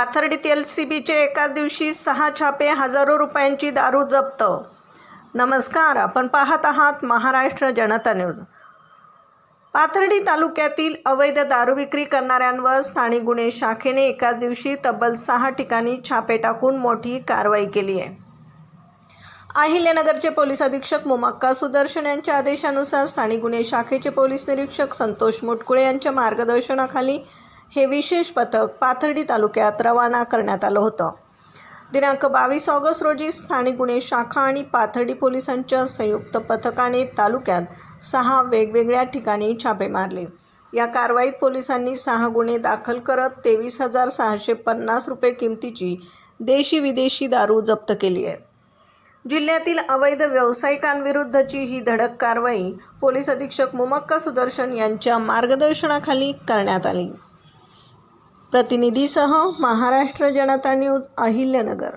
पाथर्डीत LCBचे एकाच दिवशी 6 छापे, हजारो रुपयांची दारू जप्त। नमस्कार, आपण पाहत आहात महाराष्ट्र जनता न्यूज। पाथर्डी तालुक्यातील अवैध दारू विक्री करणाऱ्यांवर स्थानिक गुन्हे शाखेने एकाच दिवशी तब्बल 6 ठिकाणी छापे टाकून मोठी कारवाई केली आहे। अहिल्यानगरचे पोलीस अधीक्षक मोमक्का सुदर्शन यांच्या आदेशानुसार स्थानिक गुन्हे शाखेचे पोलीस निरीक्षक संतोष मुटकुळे यांच्या मार्गदर्शनाखाली हे विशेष पथक पाथर्डी तालुक्यात रवाना करण्यात आलं होतं। दिनांक 22 ऑगस्ट रोजी स्थानिक गुन्हे शाखा आणि पाथर्डी पोलिसांच्या संयुक्त पथकाने तालुक्यात 6 वेगवेगळ्या ठिकाणी छापे मारले। या कारवाईत पोलिसांनी 6 गुन्हे दाखल करत 23,650 रुपये किमतीची देशी विदेशी दारू जप्त केली आहे। जिल्ह्यातील अवैध व्यावसायिकांविरुद्धची ही धडक कारवाई पोलीस अधीक्षक मोमक्का सुदर्शन यांच्या मार्गदर्शनाखाली करण्यात आली। प्रतिनिधीसह महाराष्ट्र जनता न्यूज, अहिल्यानगर।